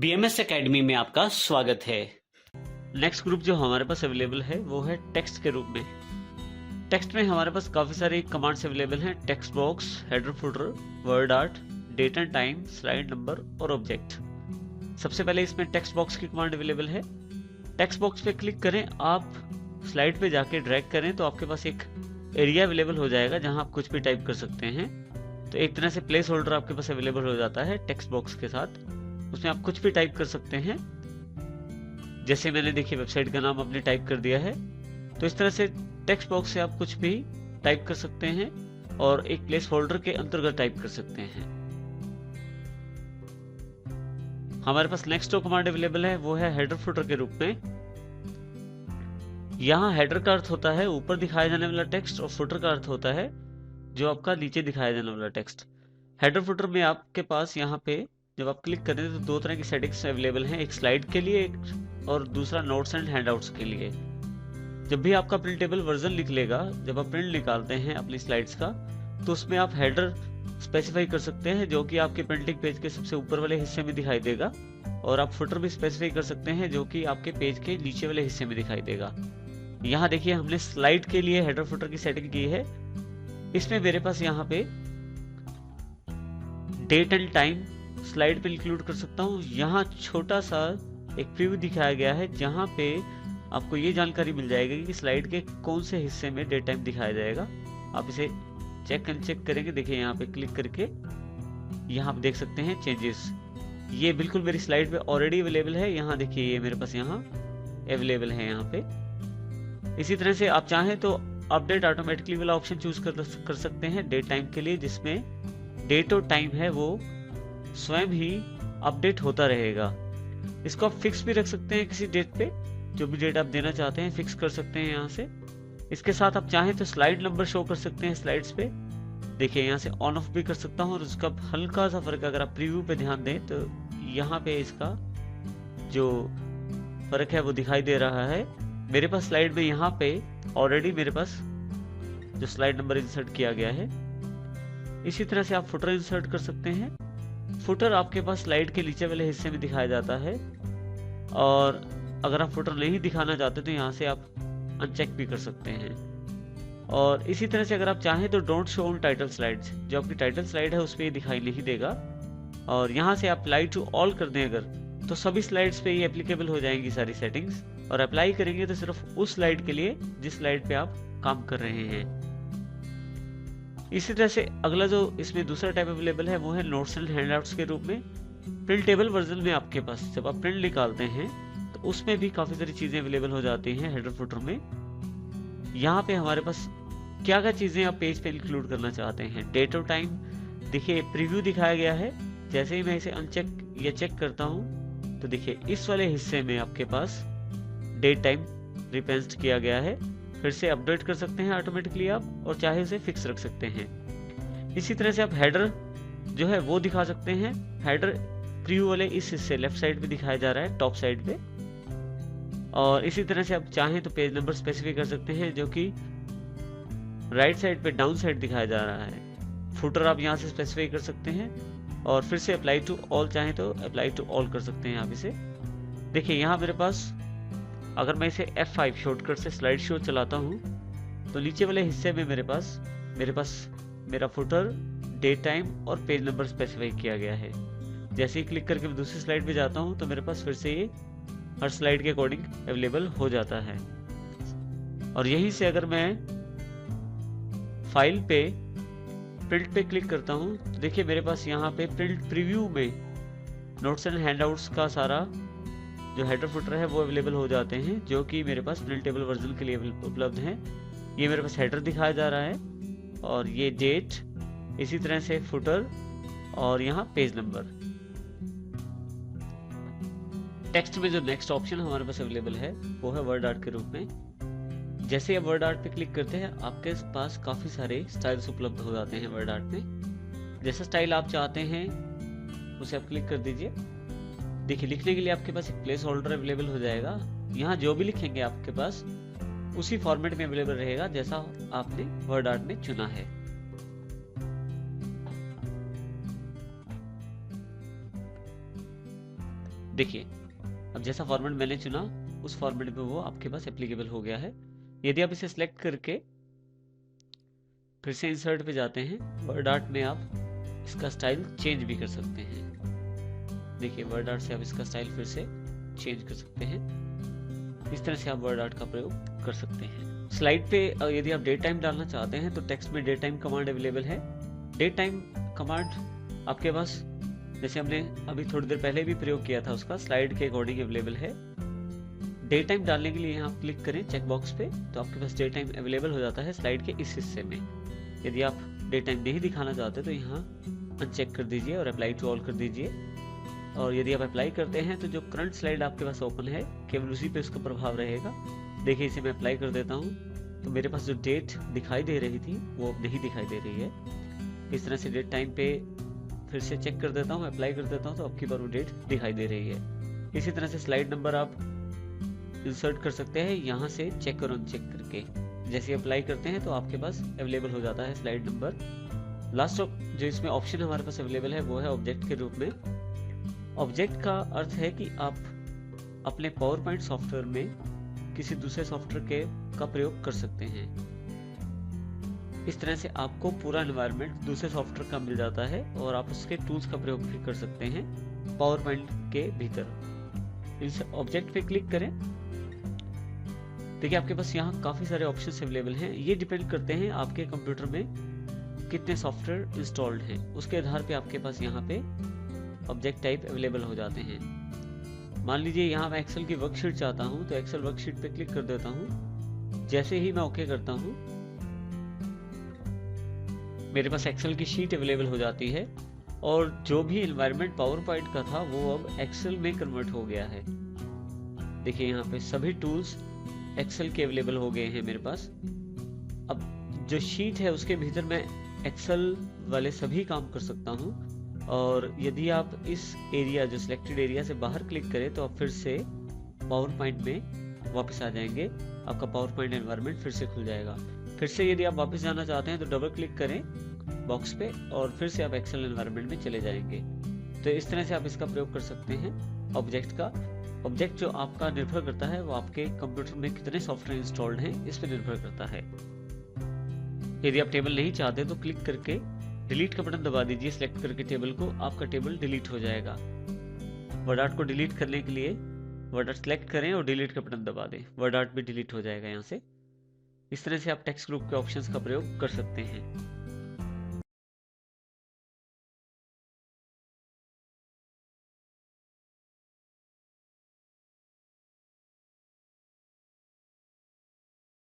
BMS academy में आपका स्वागत है। नेक्स्ट ग्रुप जो हमारे पास अवेलेबल है वो है टेक्स्ट के रूप में। टेक्स्ट में हमारे पास काफ़ी सारे कमांड्स अवेलेबल हैं। Text box, header footer, word art, date and time, slide number और ऑब्जेक्ट। सबसे पहले इसमें टेक्स्ट बॉक्स की कमांड अवेलेबल है। टेक्स्ट बॉक्स पे क्लिक करें, आप स्लाइड पे जाके ड्रैग करें तो आपके पास एक एरिया अवेलेबल हो जाएगा जहां आप कुछ भी टाइप कर सकते हैं। तो एक तरह से प्लेस होल्डर आपके पास अवेलेबल हो जाता है टेक्स्ट बॉक्स के साथ। उसमें आप कुछ भी टाइप कर सकते हैं। जैसे मैंने देखिए वेबसाइट का नाम अपने टाइप कर दिया है, तो इस तरह से टेक्स्ट बॉक्स से आप कुछ भी टाइप कर सकते हैं और एक प्लेस होल्डर के अंतर्गत टाइप कर सकते हैं। हमारे पास नेक्स्ट जो कमांड अवेलेबल है वो है हेडर फुटर के रूप में। यहाँ हेडर का अर्थ होता है ऊपर दिखाया जाने वाला टेक्स्ट और फुटर का अर्थ होता है जो आपका नीचे दिखाया जाने वाला टेक्स्ट। हेडर फुटर में आपके पास यहाँ पे जब आप क्लिक करें तो दो तरह की सेटिंग्स अवेलेबल हैं, एक स्लाइड के लिए और दूसरा नोट्स एंड हैंडआउट्स के लिए। जब भी आपका प्रिंटेबल वर्जन निकलेगा, जब आप प्रिंट निकालते हैं अपनी स्लाइड्स का, तो उसमें आप हेडर स्पेसिफाई कर सकते हैं जो कि आपके प्रिंटिंग पेज के सबसे ऊपर वाले हिस्से में दिखाई देगा, और आप फुटर भी स्पेसिफाई कर सकते हैं जो कि आपके पेज के नीचे वाले हिस्से में दिखाई देगा। यहाँ देखिए हमने स्लाइड के लिए हेडर फुटर की सेटिंग की है। इसमें मेरे पास यहाँ पे डेट एंड टाइम स्लाइड पे इंक्लूड कर सकता हूँ। यहाँ छोटा सा एक प्रीव्यू दिखाया गया है जहाँ पे आपको ये जानकारी मिल जाएगी कि स्लाइड के कौन से हिस्से में डेट टाइम दिखाया जाएगा। आप इसे चेक करेंगे, देखिए यहाँ पे क्लिक करके यहाँ पे देख सकते हैं चेंजेस। ये बिल्कुल मेरी स्लाइड पे ऑलरेडी अवेलेबल है। यहाँ देखिए ये मेरे पास यहाँ अवेलेबल है यहाँ पे। इसी तरह से आप चाहें तो अपडेट ऑटोमेटिकली वाला ऑप्शन चूज कर सकते हैं डेट टाइम के लिए, जिसमें डेट और टाइम है वो स्वयं ही अपडेट होता रहेगा। इसको आप फिक्स भी रख सकते हैं किसी डेट पे, जो भी डेट आप देना चाहते हैं फिक्स कर सकते हैं यहाँ से। इसके साथ आप चाहें तो स्लाइड नंबर शो कर सकते हैं स्लाइड्स पे। देखिए यहाँ से ऑन ऑफ भी कर सकता हूँ, और उसका हल्का सा फर्क अगर आप प्रीव्यू पे ध्यान दें तो यहाँ पे इसका जो फर्क है वो दिखाई दे रहा है। मेरे पास स्लाइड में यहाँ पे ऑलरेडी मेरे पास जो स्लाइड नंबर इंसर्ट किया गया है। इसी तरह से आप फुटर इंसर्ट कर सकते हैं। फुटर आपके पास स्लाइड के नीचे वाले हिस्से में दिखाया जाता है, और अगर आप फुटर नहीं दिखाना चाहते तो यहाँ से आप अनचेक भी कर सकते हैं। और इसी तरह से अगर आप चाहें तो don't show on title slides, जो आपकी टाइटल स्लाइड है उस पर दिखाई नहीं देगा। और यहाँ से अप्लाई टू ऑल कर दें अगर, तो सभी स्लाइड्स पे ये एप्लीकेबल हो जाएंगी सारी सेटिंग्स, और अप्लाई करेंगे तो सिर्फ उस स्लाइड के लिए जिस स्लाइड पे आप काम कर रहे हैं। इसी तरह से अगला जो इसमें दूसरा टाइप अवेलेबल है वो है नोट्स एंड हैंडआउट्स के रूप में। प्रिंटेबल वर्जन में आपके पास जब आप प्रिंट निकालते हैं तो उसमें भी काफी सारी चीजें अवेलेबल हो जाती हैं हेडर फुटर में। यहाँ पे हमारे पास क्या क्या चीजें आप पेज पे इंक्लूड करना चाहते हैं। डेट और टाइम देखिए प्रीव्यू दिखाया गया है। जैसे ही मैं इसे अनचेक या चेक करता हूँ तो देखिए इस वाले हिस्से में आपके पास डेट टाइम रिपेंस्ड किया गया है। फिर से अपडेट कर सकते हैं ऑटोमेटिकली आप, और चाहे उसे फिक्स रख सकते हैं। इसी तरह से आप हेडर जो है वो दिखा सकते हैं। हेडर प्रीव्यू वाले इस हिस्से लेफ्ट साइड पे दिखाया जा रहा है, टॉप साइड पे। और इसी तरह से आप चाहें तो पेज नंबर स्पेसिफाई कर सकते हैं जो कि राइट साइड पे डाउन साइड दिखाया जा रहा है। फुटर आप यहाँ से स्पेसिफाई कर सकते हैं, और फिर से अप्लाई टू ऑल चाहें तो अप्लाई टू ऑल कर सकते हैं आप इसे। देखिए यहाँ मेरे पास अगर मैं इसे F5 शॉर्टकट से स्लाइड शो चलाता हूँ तो नीचे वाले हिस्से में मेरे पास मेरा फुटर, डेट टाइम और पेज नंबर स्पेसिफाई किया गया है। जैसे ही क्लिक करके मैं दूसरी स्लाइड पे जाता हूँ तो मेरे पास फिर से ये हर स्लाइड के अकॉर्डिंग अवेलेबल हो जाता है। और यहीं से अगर मैं फाइल पे प्रिंट पे क्लिक करता हूँ तो देखिए मेरे पास यहाँ पे प्रिंट प्रीव्यू में नोट्स एंड हैंडआउट्स का सारा जो हेडर फुटर है वो अवेलेबल हो जाते हैं, जो कि मेरे पास प्रिंटेबल वर्जन के लिए उपलब्ध हैं। ये मेरे पास हेडर दिखाया जा रहा है, और ये डेट, इसी तरह से फुटर, और यहाँ पेज नंबर। टेक्स्ट में जो नेक्स्ट ऑप्शन हमारे पास अवेलेबल है वो है वर्ड आर्ट के रूप में। जैसे आप वर्ड आर्ट पे क्लिक करते हैं आपके पास काफी सारे स्टाइल्स उपलब्ध हो जाते हैं वर्ड आर्ट में। जैसा स्टाइल आप चाहते हैं उसे आप क्लिक कर दीजिए। देखिए लिखने के लिए आपके पास एक प्लेस होल्डर अवेलेबल हो जाएगा। यहाँ जो भी लिखेंगे आपके पास उसी फॉर्मेट में अवेलेबल रहेगा जैसा आपने वर्ड आर्ट में चुना है। देखिए अब जैसा फॉर्मेट मैंने चुना उस फॉर्मेट में वो आपके पास एप्लीकेबल हो गया है। यदि आप इसे सिलेक्ट करके फिर से इंसर्ट पे जाते हैं, वर्ड आर्ट में आप इसका स्टाइल चेंज भी कर सकते हैं। देखिए वर्ड आर्ट से आप इसका स्टाइल फिर से चेंज कर सकते हैं। इस तरह से आप वर्ड आर्ट का प्रयोग कर सकते हैं। स्लाइड पे यदि आप डेट टाइम डालना चाहते हैं तो टेक्स्ट में डेट टाइम कमांड अवेलेबल है। डेट टाइम कमांड आपके पास जैसे हमने अभी थोड़ी देर पहले भी प्रयोग किया था उसका स्लाइड के अकॉर्डिंग अवेलेबल है। डेट टाइम डालने के लिए यहाँ क्लिक करें चेक बॉक्स पे, तो आपके पास डेट टाइम अवेलेबल हो जाता है स्लाइड के इस हिस्से में। यदि आप डेट टाइम नहीं दिखाना चाहते तो यहाँ अनचेक कर दीजिए और अप्लाई टू ऑल कर दीजिए। और यदि आप अप्लाई करते हैं तो जो करंट स्लाइड आपके पास ओपन है केवल उसी पे उसका प्रभाव रहेगा। देखिए इसे मैं अप्लाई कर देता हूँ तो मेरे पास जो डेट दिखाई दे रही थी वो अब नहीं दिखाई दे रही है। इस तरह से डेट टाइम पे फिर से चेक कर देता हूँ, अप्लाई कर देता हूँ तो अब की बार वो डेट दिखाई दे रही है। इसी तरह से स्लाइड नंबर आप इंसर्ट कर सकते हैं यहाँ से चेक और अनचेक करके। जैसे अप्लाई करते हैं तो आपके पास अवेलेबल हो जाता है स्लाइड नंबर। लास्ट जो इसमें ऑप्शन हमारे पास अवेलेबल है वो है ऑब्जेक्ट के रूप में। ऑब्जेक्ट का अर्थ है कि आप अपने पावर पॉइंट सॉफ्टवेयर में किसी दूसरे सॉफ्टवेयर का प्रयोग कर सकते हैं। इस तरह से आपको पूरा एनवायरनमेंट दूसरे सॉफ्टवेयर का मिल जाता है और आप उसके टूल्स का प्रयोग भी कर सकते हैं पावर पॉइंट के भीतर। इस ऑब्जेक्ट पे क्लिक करें। देखिए आपके पास यहाँ काफी सारे ऑप्शंस अवेलेबल हैं। ये डिपेंड करते हैं आपके कंप्यूटर में कितने सॉफ्टवेयर इंस्टॉल्ड हैं, उसके आधार पे आपके पास यहाँ पे ऑब्जेक्ट टाइप अवेलेबल हो जाते हैं। मान लीजिए यहाँ मैं एक्सेल की वर्कशीट चाहता हूँ तो एक्सेल वर्कशीट पे क्लिक कर देता हूँ। जैसे ही मैं ओके करता हूँ मेरे पास एक्सेल की शीट अवेलेबल हो जाती है और जो भी एनवायरनमेंट पावर पॉइंट का था वो अब एक्सेल में कन्वर्ट हो गया है। देखिए यहाँ पे सभी टूल्स एक्सेल के अवेलेबल हो गए हैं मेरे पास। अब जो शीट है उसके भीतर मैं एक्सेल वाले सभी काम कर सकता हूँ। और यदि आप इस एरिया जो सिलेक्टेड एरिया से बाहर क्लिक करें तो आप फिर से पावर पॉइंट में वापस आ जाएंगे। आपका पावर पॉइंट एनवायरनमेंट फिर से खुल जाएगा। फिर से यदि आप वापस जाना चाहते हैं तो डबल क्लिक करें बॉक्स पे और फिर से आप एक्सेल एनवायरनमेंट में चले जाएंगे। तो इस तरह से आप इसका प्रयोग कर सकते हैं ऑब्जेक्ट का। ऑब्जेक्ट जो आपका निर्भर करता है वो आपके कंप्यूटर में कितने सॉफ्टवेयर इंस्टॉल्ड हैं इस पर निर्भर करता है। यदि आप टेबल नहीं चाहते तो क्लिक करके डिलीट का बटन दबा दीजिए सिलेक्ट करके टेबल को, आपका टेबल डिलीट हो जाएगा। वर्ड आर्ट को डिलीट करने के लिए वर्ड आर्ट सेलेक्ट करें और डिलीट का बटन दबा दें, वर्ड आर्ट भी डिलीट हो जाएगा यहाँ से। इस तरह से आप टेक्स्ट ग्रुप के ऑप्शंस का प्रयोग कर सकते हैं।